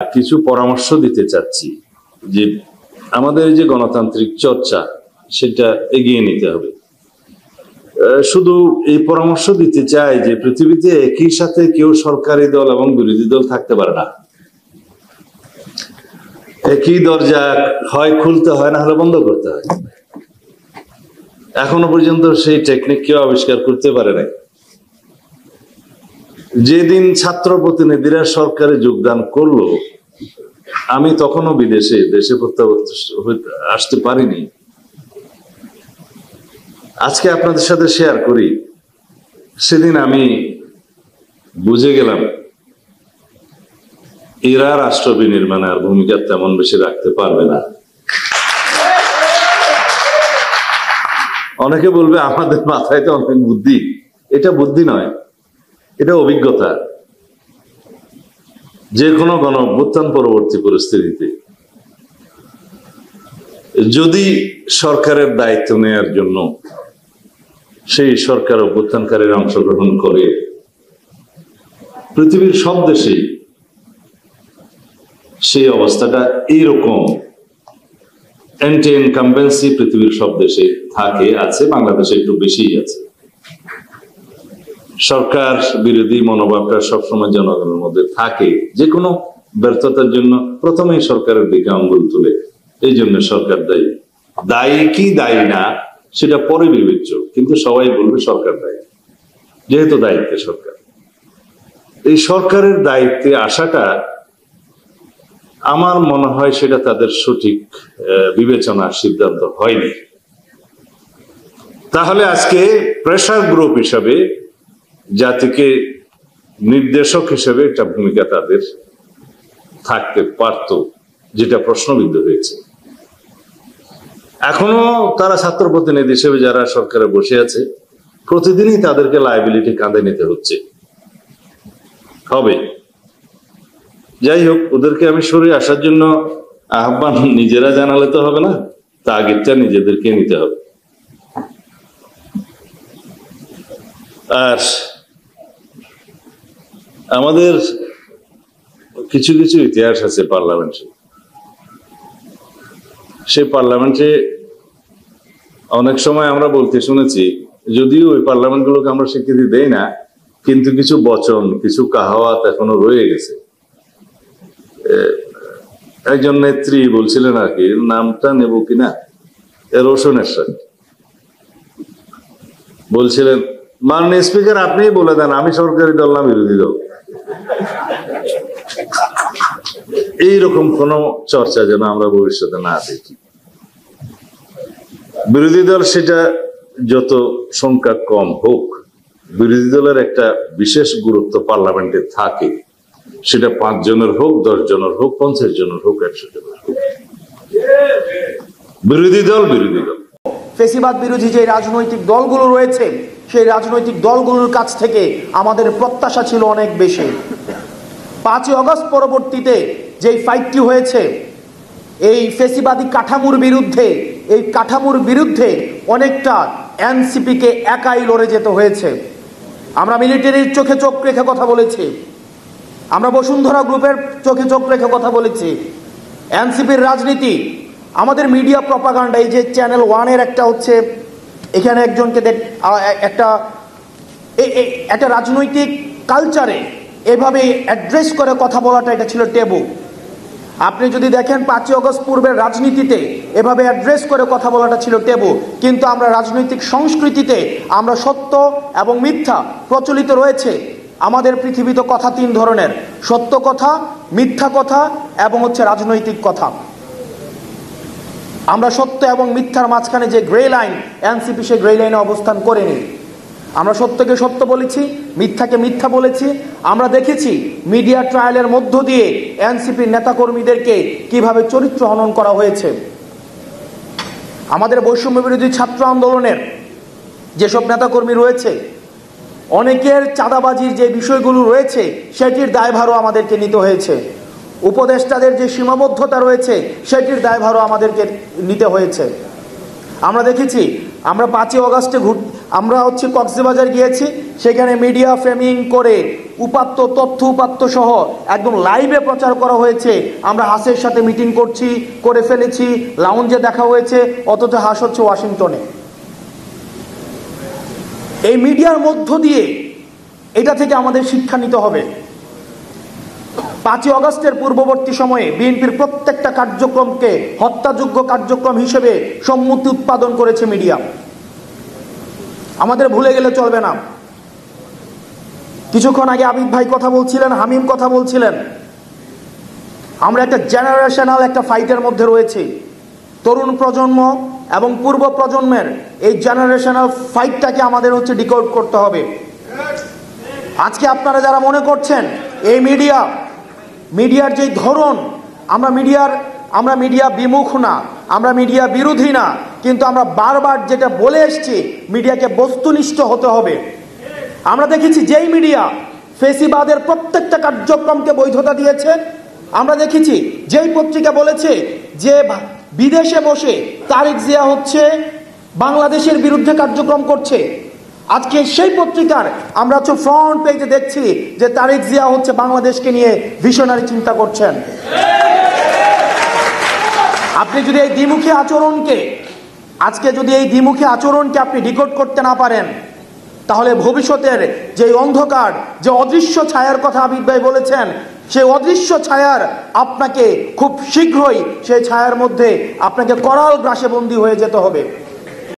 কিছু পরামর্শ দিতে চাচ্ছি যে আমাদের যে গণতান্ত্রিক চর্চা সেটা এগিয়ে নিতে হবে। শুধু এই পরামর্শ দিতে চাই যে পৃথিবীতে একই সাথে কেউ সরকারি দল এবং বিরোধী দল থাকতে পারে না। একই দরজা হয় খুলতে হয়, না হলে বন্ধ করতে হয়। এখনো পর্যন্ত সেই টেকনিক কেউ আবিষ্কার করতে পারে নাই। যেদিন ছাত্র প্রতিনিধিরা সরকারে যোগদান করলো, আমি তখনও দেশে আসতে পারিনি। আজকে আপনাদের সাথে শেয়ার করি, সেদিন আমি বুঝে গেলাম এরা রাষ্ট্র বিনির্মাণে আর ভূমিকা তেমন বেশি রাখতে পারবে না। অনেকে বলবে আমাদের মাথায় তো অনেক বুদ্ধি। এটা বুদ্ধি নয়, এটা অভিজ্ঞতা। যে কোনো গণঅভ্যুত্থান পরবর্তী পরিস্থিতিতে যদি সরকারের দায়িত্ব নেয়ার জন্য সেই সরকার অভ্যুত্থানকারীরা অংশগ্রহণ করে, পৃথিবীর সব দেশেই সেই অবস্থাটা এইরকম। অ্যান্টি ইনকামবেন্সি পৃথিবীর সব দেশে থাকে, আছে, বাংলাদেশে একটু বেশি আছে। সরকার বিরোধী মনোভাবটা সবসময় জনগণের মধ্যে থাকে। যে কোনো ব্যর্থতার জন্য প্রথমেই সরকারের দিকে আঙ্গুল তুলে, এই জন্য সরকার দায়ী। দায়ী কি দায়ী না সেটা পরে বিবেচ্য, কিন্তু সবাই বলবে সরকার দায়ী, যেহেতু দায়িত্বে সরকার। এই সরকারের দায়িত্বে আসাটা আমার মনে হয় সেটা তাদের সঠিক বিবেচনার সিদ্ধান্ত হয়নি। তাহলে আজকে প্রেসার গ্রুপ হিসাবে, জাতিকে নির্দেশক হিসেবে একটা ভূমিকা তাদের থাকতে পারত, যেটা প্রশ্নবিদ্ধ হয়েছে। এখনো তারা ছাত্র প্রতিনিধি হিসেবে যারা সরকারে বসে আছে, প্রতিদিনই তাদেরকে লায়াবিলিটি কাঁধে নিতে হচ্ছে, হবে। যাই হোক, ওদেরকে আমি সরে আসার জন্য আহ্বান নিজেরা জানালে তো হবে না, তাগিদটা নিজেদেরকে নিতে হবে। আর আমাদের কিছু কিছু ইতিহাস আছে পার্লামেন্টে। সেই পার্লামেন্টে অনেক সময় আমরা বলতে শুনেছি, যদিও ওই পার্লামেন্ট গুলোকে আমরা স্বীকৃতি দেই না, কিন্তু কিছু বচন, কিছু কাহাওয়াত এখনো রয়ে গেছে। একজন নেত্রী বলছিলেন, আর কি নামটা নেব কিনা, রোশনের সাথে বলছিলেন, মাননীয় স্পিকার আপনিই বলে দেন আমি সরকারি দল না বিরোধী দল। এইরকম কোন চর্চা যেন আমরা ভবিষ্যতে না দেখি। বিরোধী দল সেটা যত সংখ্যা কম হোক, বিরোধী দলের একটা বিশেষ গুরুত্ব পার্লামেন্টে থাকে। সেটা 5 জনের হোক, 10 জনের হোক, 50 জনের হোক, 100 জনের হোক, বিরোধী দল বিরোধী দল। ফেসিবাদ বিরোধী যে রাজনৈতিক দলগুলো রয়েছে, সেই রাজনৈতিক দলগুলোর কাছ থেকে আমাদের প্রত্যাশা ছিল অনেক বেশি। 5ই আগস্ট পরবর্তীতে যেই ফাইটটি হয়েছে এই ফেসিবাদী কাঠামোর বিরুদ্ধে, এই কাঠামোর বিরুদ্ধে অনেকটা এনসিপিকে একাই লড়ে যেতে হয়েছে। আমরা মিলিটারির চোখে চোখ রেখে কথা বলেছি, আমরা বসুন্ধরা গ্রুপের চোখে চোখ রেখে কথা বলেছি। এনসিপির রাজনীতি, আমাদের মিডিয়া প্রপাগান্ডা, এই যে চ্যানেল 1-এর একটা হচ্ছে, এখানে একজনকে একটা রাজনৈতিক কালচারে এভাবে অ্যাড্রেস করে কথা বলাটা, এটা ছিল টেবু। আপনি যদি দেখেন 5ই আগস্ট পূর্বের রাজনীতিতে এভাবে অ্যাড্রেস করে কথা বলাটা ছিল টেবু। কিন্তু আমরা রাজনৈতিক সংস্কৃতিতে আমরা সত্য এবং মিথ্যা প্রচলিত রয়েছে। আমাদের পৃথিবীতে কথা 3 ধরনের: সত্য কথা, মিথ্যা কথা এবং হচ্ছে রাজনৈতিক কথা। আমরা সত্য এবং মিথ্যার মাঝখানে যে গ্রে লাইন, এনসিপি সেই গ্রে লাইনে অবস্থান করেনি। আমরা সত্যকে সত্য বলেছি, মিথ্যাকে মিথ্যা বলেছি। আমরা দেখেছি মিডিয়া ট্রায়ালের মধ্য দিয়ে এনসিপির নেতাকর্মীদেরকে কিভাবে চরিত্র হনন করা হয়েছে। আমাদের বৈষম্য বিরোধী ছাত্র আন্দোলনের যেসব নেতাকর্মী রয়েছে, অনেকের চাঁদাবাজির যে বিষয়গুলো রয়েছে সেটির দায়ভারও আমাদেরকে নিতে হয়েছে। উপদেষ্টাদের যে সীমাবদ্ধতা রয়েছে সেটির দায়ভারও আমাদেরকে নিতে হয়েছে। আমরা দেখেছি, আমরা 5ই আগস্টে আমরা কক্সবাজার গিয়েছি, সেখানে মিডিয়া ফ্রেমিং করে উপাত্ত তথ্য উপাত্ত সহ একদম লাইভে প্রচার করা হয়েছে আমরা হাসের সাথে মিটিং করে ফেলেছি, লাউঞ্জে দেখা হয়েছে, অথচ হাস হচ্ছে ওয়াশিংটনে। এই মিডিয়ার মধ্য দিয়ে এটা থেকে আমাদের শিক্ষা নিতে হবে। 5ই অগস্টের পূর্ববর্তী সময়ে বিএনপির প্রত্যেকটা কার্যক্রমকে হত্যাযোগ্য কার্যক্রম হিসেবে সম্মতি উৎপাদন করেছে মিডিয়া। আমাদের ভুলে গেলে চলবে না। কিছুক্ষণ আগে আবিদ ভাই কথা বলছিলেন, হামিম কথা বলছিলেন, আমরা একটা জেনারেশনাল একটা ফাইটের মধ্যে রয়েছি। তরুণ প্রজন্ম এবং পূর্ব প্রজন্মের এই জেনারেশনাল ফাইটটাকে আমাদের হচ্ছে ডিকোড করতে হবে। আজকে আপনারা যারা মনে করছেন এই মিডিয়ার যে ধরন, আমরা মিডিয়া বিমুখ না, আমরা মিডিয়া বিরোধী না, কিন্তু আমরা বারবার যেটা বলে এসছি মিডিয়াকে বস্তুনিষ্ঠ হতে হবে। আমরা দেখেছি যেই মিডিয়া ফেসিবাদের প্রত্যেকটা কার্যক্রমকে বৈধতা দিয়েছে, আমরা দেখেছি যেই পত্রিকা বলেছে যে বিদেশে বসে তারেক জিয়া হচ্ছে বাংলাদেশের বিরুদ্ধে কার্যক্রম করছে, আজকে সেই পত্রিকার আমরা হচ্ছে ফ্রন্ট পেজে দেখছি যে তারেক জিয়া হচ্ছে বাংলাদেশকে নিয়ে ভিশনারি চিন্তা করছেন। আপনি যদি এই দ্বিমুখী আচরণকে আপনি ডিকোড করতে না পারেন, তাহলে ভবিষ্যতের যে অন্ধকার, যে অদৃশ্য ছায়ার কথা আবিদ ভাই বলেছেন, সেই অদৃশ্য ছায়ার আপনাকে খুব শীঘ্রই সেই ছায়ার মধ্যে আপনাকে করাল গ্রাসে বন্দী হয়ে যেতে হবে।